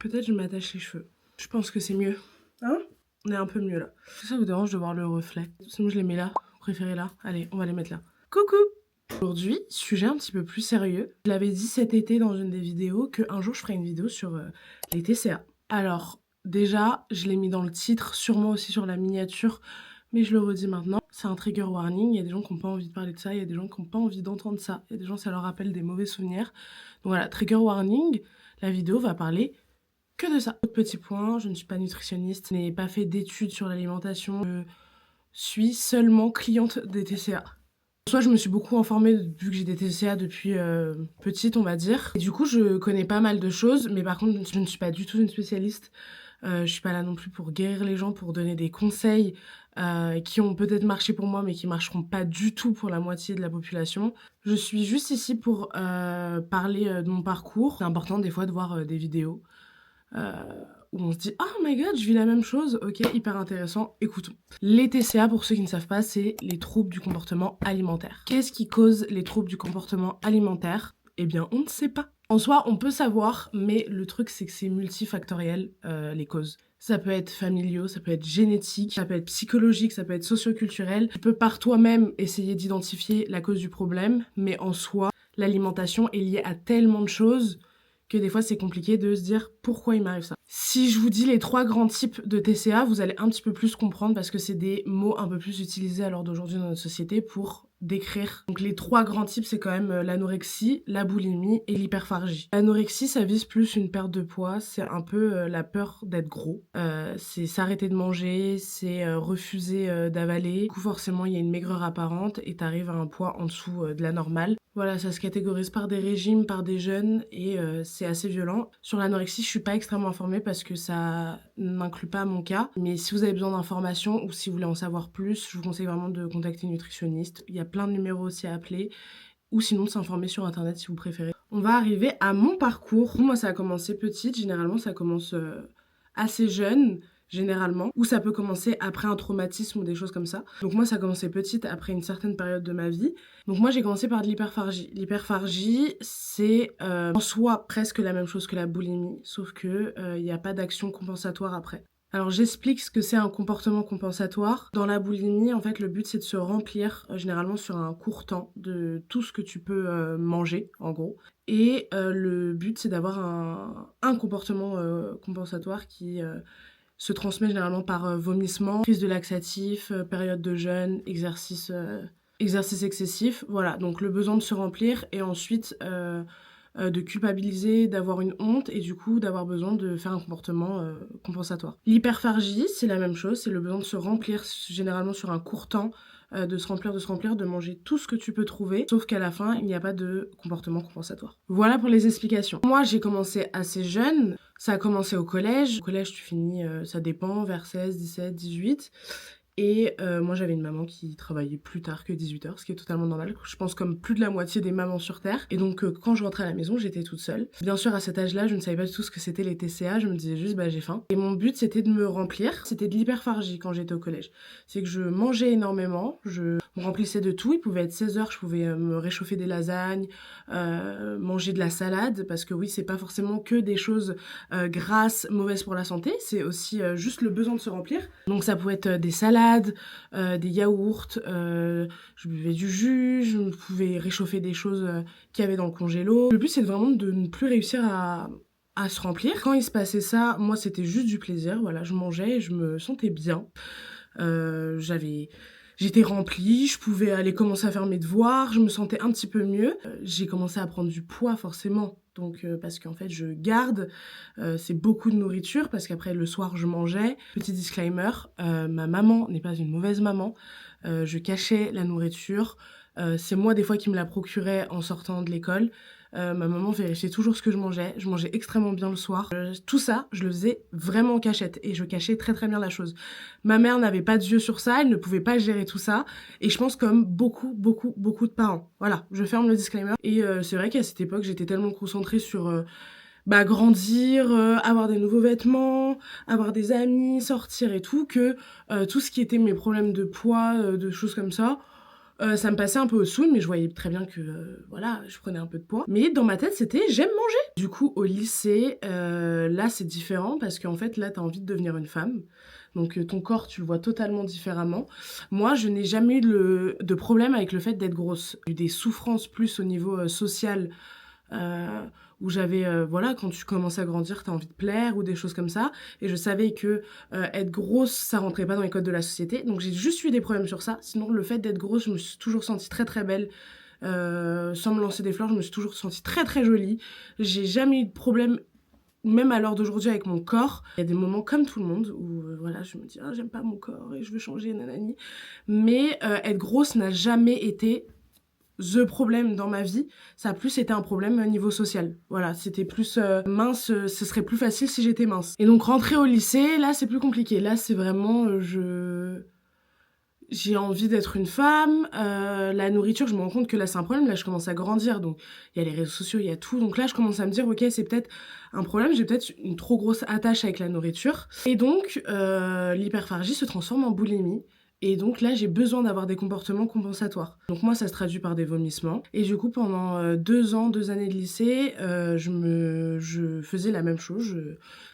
Peut-être je m'attache les cheveux. Je pense que c'est mieux. Hein? On est un peu mieux là. Ça vous dérange de voir le reflet? Sinon je les mets là. Vous préférez là? Allez, on va les mettre là. Coucou! Aujourd'hui, sujet un petit peu plus sérieux. Je l'avais dit cet été dans une des vidéos qu'un jour je ferai une vidéo sur les TCA. Alors, déjà, je l'ai mis dans le titre, sûrement aussi sur la miniature, mais je le redis maintenant. C'est un trigger warning. Il y a des gens qui n'ont pas envie de parler de ça, il y a des gens qui n'ont pas envie d'entendre ça, il y a des gens ça leur rappelle des mauvais souvenirs. Donc voilà, trigger warning, la vidéo va parler que de ça. Autre petit point, je ne suis pas nutritionniste, je n'ai pas fait d'études sur l'alimentation, je suis seulement cliente des TCA. Soit je me suis beaucoup informée vu que j'ai des TCA depuis petite, on va dire. Et du coup, je connais pas mal de choses, mais par contre, je ne suis pas du tout une spécialiste. Je suis pas là non plus pour guérir les gens, pour donner des conseils qui ont peut-être marché pour moi, mais qui marcheront pas du tout pour la moitié de la population. Je suis juste ici pour parler de mon parcours. C'est important des fois de voir des vidéos où on se dit « Oh my god, je vis la même chose, ok, hyper intéressant, écoutons ». Les TCA, pour ceux qui ne savent pas, c'est les troubles du comportement alimentaire. Qu'est-ce qui cause les troubles du comportement alimentaire? Eh bien, on ne sait pas. En soi, on peut savoir, mais le truc, c'est que c'est multifactoriel, les causes. Ça peut être familiaux, ça peut être génétique, ça peut être psychologique, ça peut être socio-culturel. Tu peux par toi-même essayer d'identifier la cause du problème, mais en soi, l'alimentation est liée à tellement de choses que des fois c'est compliqué de se dire pourquoi il m'arrive ça. Si je vous dis les 3 grands types de TCA, vous allez un petit peu plus comprendre parce que c'est des mots un peu plus utilisés à l'heure d'aujourd'hui dans notre société pour décrire. Donc les 3 grands types, c'est quand même l'anorexie, la boulimie et l'hyperphagie. L'anorexie, ça vise plus une perte de poids, c'est un peu la peur d'être gros. C'est s'arrêter de manger, c'est refuser d'avaler. Du coup forcément il y a une maigreur apparente et t'arrives à un poids en dessous de la normale. Voilà, ça se catégorise par des régimes, par des jeûnes et c'est assez violent. Sur l'anorexie, je suis pas extrêmement informée parce que ça n'inclut pas mon cas. Mais si vous avez besoin d'informations ou si vous voulez en savoir plus, je vous conseille vraiment de contacter une nutritionniste. Il y a plein de numéros aussi à appeler ou sinon de s'informer sur internet si vous préférez. On va arriver à mon parcours. Moi, ça a commencé petite. Généralement, ça commence assez jeune. Généralement, ou ça peut commencer après un traumatisme ou des choses comme ça. Donc moi, ça a commencé petite après une certaine période de ma vie. Donc moi, j'ai commencé par de l'hyperphagie. L'hyperphagie, c'est en soi presque la même chose que la boulimie, sauf que il n'y a pas d'action compensatoire après. Alors j'explique ce que c'est un comportement compensatoire. Dans la boulimie, en fait, le but c'est de se remplir généralement sur un court temps de tout ce que tu peux manger, en gros. Et le but c'est d'avoir un comportement compensatoire qui se transmet généralement par vomissement, prise de laxatif, période de jeûne, exercice excessif. Voilà, donc le besoin de se remplir et ensuite de culpabiliser, d'avoir une honte et du coup d'avoir besoin de faire un comportement compensatoire. L'hyperphagie, c'est la même chose, c'est le besoin de se remplir généralement sur un court temps, de se remplir, de manger tout ce que tu peux trouver, sauf qu'à la fin, il n'y a pas de comportement compensatoire. Voilà pour les explications. Moi, j'ai commencé assez jeune, ça a commencé au collège. Au collège, tu finis, ça dépend, vers 16, 17, 18. Et moi, j'avais une maman qui travaillait plus tard que 18h, ce qui est totalement normal. Je pense comme plus de la moitié des mamans sur Terre. Et donc, quand je rentrais à la maison, j'étais toute seule. Bien sûr, à cet âge-là, je ne savais pas du tout ce que c'était les TCA. Je me disais juste, bah, j'ai faim. Et mon but, c'était de me remplir. C'était de l'hyperphagie quand j'étais au collège. C'est que je mangeais énormément. Je me remplissais de tout. Il pouvait être 16h, je pouvais me réchauffer des lasagnes, manger de la salade. Parce que oui, c'est pas forcément que des choses grasses, mauvaises pour la santé. C'est aussi juste le besoin de se remplir. Donc, ça pouvait être des salades, des yaourts, je buvais du jus, je pouvais réchauffer des choses qu'il y avait dans le congélo. Le but c'est vraiment de ne plus réussir à se remplir. Quand il se passait ça, moi c'était juste du plaisir, voilà, je mangeais et je me sentais bien. J'étais remplie, je pouvais aller commencer à faire mes devoirs, je me sentais un petit peu mieux. J'ai commencé à prendre du poids forcément, donc parce qu'en fait je garde, c'est beaucoup de nourriture parce qu'après le soir je mangeais. Petit disclaimer, ma maman n'est pas une mauvaise maman, je cachais la nourriture, c'est moi des fois qui me la procurais en sortant de l'école. Ma maman vérifiait toujours ce que je mangeais extrêmement bien le soir. Tout ça, je le faisais vraiment en cachette et je cachais très très bien la chose. Ma mère n'avait pas d'yeux sur ça, elle ne pouvait pas gérer tout ça et je pense comme beaucoup de parents. Voilà, je ferme le disclaimer. Et c'est vrai qu'à cette époque, j'étais tellement concentrée sur grandir, avoir des nouveaux vêtements, avoir des amis, sortir et tout, que tout ce qui était mes problèmes de poids, de choses comme ça, Ça me passait un peu au sous, mais je voyais très bien que voilà, je prenais un peu de poids. Mais dans ma tête, c'était j'aime manger. Du coup, au lycée, là, c'est différent parce qu'en fait, là, t'as envie de devenir une femme. Donc, ton corps, tu le vois totalement différemment. Moi, je n'ai jamais eu de problème avec le fait d'être grosse. J'ai eu des souffrances plus au niveau social. Euh, où j'avais, voilà, quand tu commences à grandir, t'as envie de plaire ou des choses comme ça. Et je savais que être grosse, ça rentrait pas dans les codes de la société. Donc j'ai juste eu des problèmes sur ça. Sinon, le fait d'être grosse, je me suis toujours sentie très très belle. Sans me lancer des fleurs, je me suis toujours sentie très très jolie. J'ai jamais eu de problème, même à l'heure d'aujourd'hui, avec mon corps. Il y a des moments comme tout le monde où voilà, je me dis ah, j'aime pas mon corps et je veux changer, nanani. Mais être grosse n'a jamais été the problème dans ma vie. Ça a plus été un problème niveau social. Voilà, c'était plus mince, ce serait plus facile si j'étais mince. Et donc rentrer au lycée, là c'est plus compliqué. Là c'est vraiment j'ai envie d'être une femme. La nourriture, je me rends compte que là c'est un problème. Là je commence à grandir, donc il y a les réseaux sociaux, il y a tout. Donc là je commence à me dire ok, c'est peut-être un problème. J'ai peut-être une trop grosse attache avec la nourriture. Et donc l'hyperphagie se transforme en boulimie. Et donc là, j'ai besoin d'avoir des comportements compensatoires. Donc moi, ça se traduit par des vomissements. Et du coup, pendant 2 années de lycée, je faisais la même chose.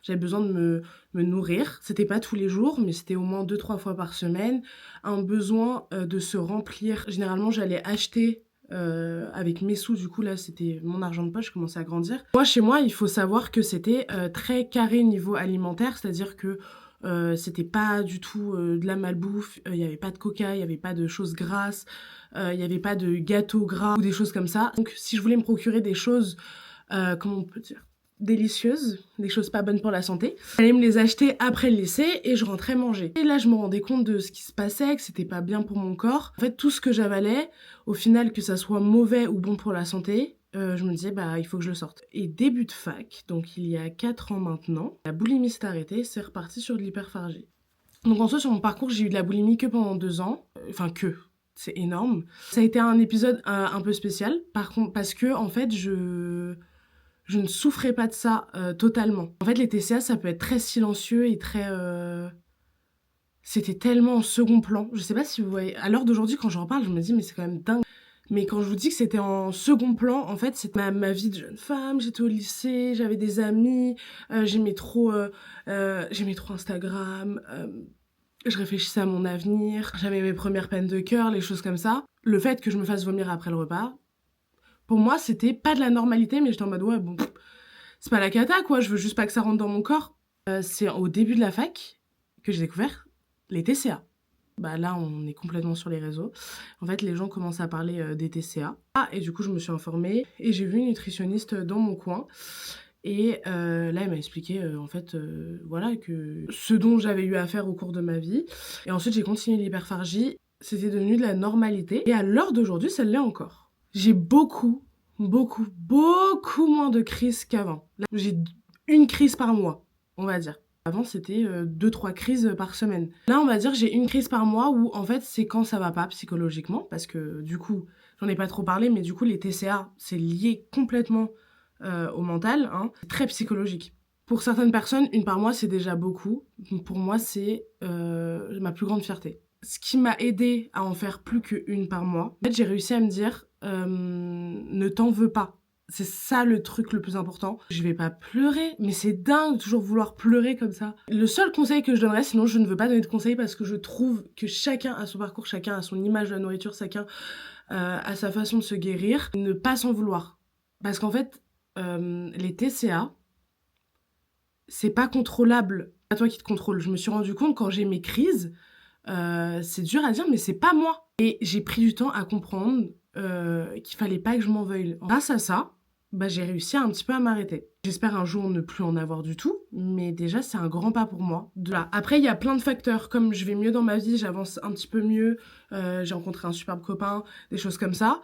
J'avais besoin de me nourrir. C'était pas tous les jours, mais c'était au moins 2-3 fois par semaine. Un besoin de se remplir. Généralement, j'allais acheter avec mes sous, du coup là c'était mon argent de poche, je commençais à grandir. Moi chez moi il faut savoir que c'était très carré niveau alimentaire, c'est-à-dire que c'était pas du tout de la malbouffe, il y avait pas de coca, il y avait pas de choses grasses, il y avait pas de gâteaux gras ou des choses comme ça. Donc si je voulais me procurer des choses, comment on peut dire, délicieuses, des choses pas bonnes pour la santé, j'allais me les acheter après le lycée et je rentrais manger. Et là je me rendais compte de ce qui se passait, que c'était pas bien pour mon corps. En fait tout ce que j'avalais, au final que ça soit mauvais ou bon pour la santé, je me disais bah il faut que je le sorte. Et début de fac, donc il y a 4 ans maintenant, la boulimie s'est arrêtée, c'est reparti sur de l'hyperphagie. Donc en soi sur mon parcours j'ai eu de la boulimie que pendant 2 ans, c'est énorme. Ça a été un épisode un peu spécial, par contre parce que en fait je ne souffrais pas de ça totalement. En fait les TCA ça peut être très silencieux et très c'était tellement en second plan. Je sais pas si vous voyez, à l'heure d'aujourd'hui quand j'en parle je me dis mais c'est quand même dingue. Mais quand je vous dis que c'était en second plan, en fait, c'était ma vie de jeune femme. J'étais au lycée, j'avais des amis, j'aimais trop Instagram, je réfléchissais à mon avenir, j'avais mes premières peines de cœur, les choses comme ça. Le fait que je me fasse vomir après le repas, pour moi, c'était pas de la normalité, mais j'étais en mode ouais, bon, c'est pas la cata, quoi, je veux juste pas que ça rentre dans mon corps. C'est au début de la fac que j'ai découvert les TCA. Bah là, on est complètement sur les réseaux. En fait, les gens commencent à parler des TCA. Ah, et du coup, je me suis informée et j'ai vu une nutritionniste dans mon coin. Et là, elle m'a expliqué, en fait, voilà, que ce dont j'avais eu à faire au cours de ma vie. Et ensuite, j'ai continué l'hyperphagie. C'était devenu de la normalité. Et à l'heure d'aujourd'hui, ça l'est encore. J'ai beaucoup moins de crises qu'avant. Là, j'ai une crise par mois, on va dire. Avant, c'était 2-3 crises par semaine. Là, on va dire j'ai une crise par mois où, en fait, c'est quand ça va pas psychologiquement. Parce que, du coup, j'en ai pas trop parlé, mais du coup, les TCA, c'est lié complètement au mental. Hein. C'est très psychologique. Pour certaines personnes, une par mois, c'est déjà beaucoup. Pour moi, c'est ma plus grande fierté. Ce qui m'a aidé à en faire plus qu'une par mois, en fait, j'ai réussi à me dire ne t'en veux pas. C'est ça le truc le plus important. Je vais pas pleurer, mais c'est dingue de toujours vouloir pleurer comme ça. Le seul conseil que je donnerais, sinon je ne veux pas donner de conseils parce que je trouve que chacun a son parcours, chacun a son image de la nourriture, chacun a sa façon de se guérir. Ne pas s'en vouloir. Parce qu'en fait, les TCA, c'est pas contrôlable. C'est pas toi qui te contrôle. Je me suis rendu compte quand j'ai mes crises, c'est dur à dire, mais c'est pas moi. Et j'ai pris du temps à comprendre qu'il fallait pas que je m'en veuille. Grâce à ça, bah, j'ai réussi un petit peu à m'arrêter. J'espère un jour ne plus en avoir du tout, mais déjà c'est un grand pas pour moi. Là. Après il y a plein de facteurs, comme je vais mieux dans ma vie, j'avance un petit peu mieux, j'ai rencontré un superbe copain, des choses comme ça,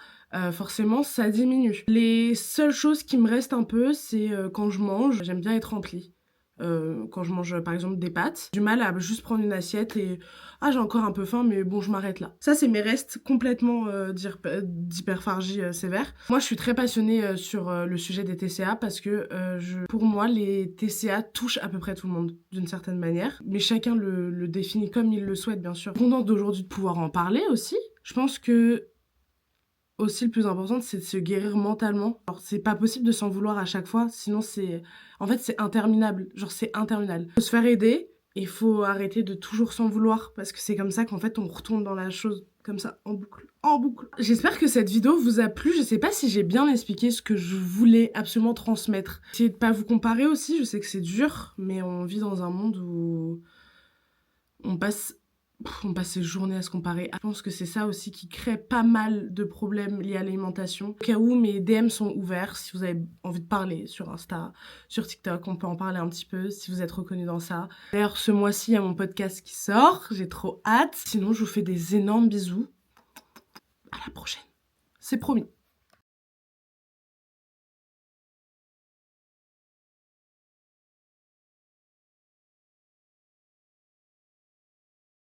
forcément ça diminue. Les seules choses qui me restent un peu, c'est quand je mange, j'aime bien être remplie. Quand je mange par exemple des pâtes, du mal à juste prendre une assiette et j'ai encore un peu faim mais bon je m'arrête là. Ça c'est mes restes complètement d'hyperphagie sévère. Moi je suis très passionnée sur le sujet des TCA parce que pour moi les TCA touchent à peu près tout le monde d'une certaine manière, mais chacun le définit comme il le souhaite bien sûr. Contente d'aujourd'hui de pouvoir en parler aussi. Je pense que aussi le plus important, c'est de se guérir mentalement. Alors, c'est pas possible de s'en vouloir à chaque fois, sinon c'est... En fait, c'est interminable. Genre, c'est interminable. Faut se faire aider et faut arrêter de toujours s'en vouloir parce que c'est comme ça qu'en fait, on retourne dans la chose comme ça, en boucle, en boucle. J'espère que cette vidéo vous a plu. Je sais pas si j'ai bien expliqué ce que je voulais absolument transmettre. Essayez de pas vous comparer aussi, je sais que c'est dur, mais on vit dans un monde où on passe ses journées à se comparer. Je pense que c'est ça aussi qui crée pas mal de problèmes liés à l'alimentation. Au cas où, mes DM sont ouverts. Si vous avez envie de parler sur Insta, sur TikTok, on peut en parler un petit peu si vous êtes reconnu dans ça. D'ailleurs, ce mois-ci, il y a mon podcast qui sort. J'ai trop hâte. Sinon, je vous fais des énormes bisous. À la prochaine. C'est promis.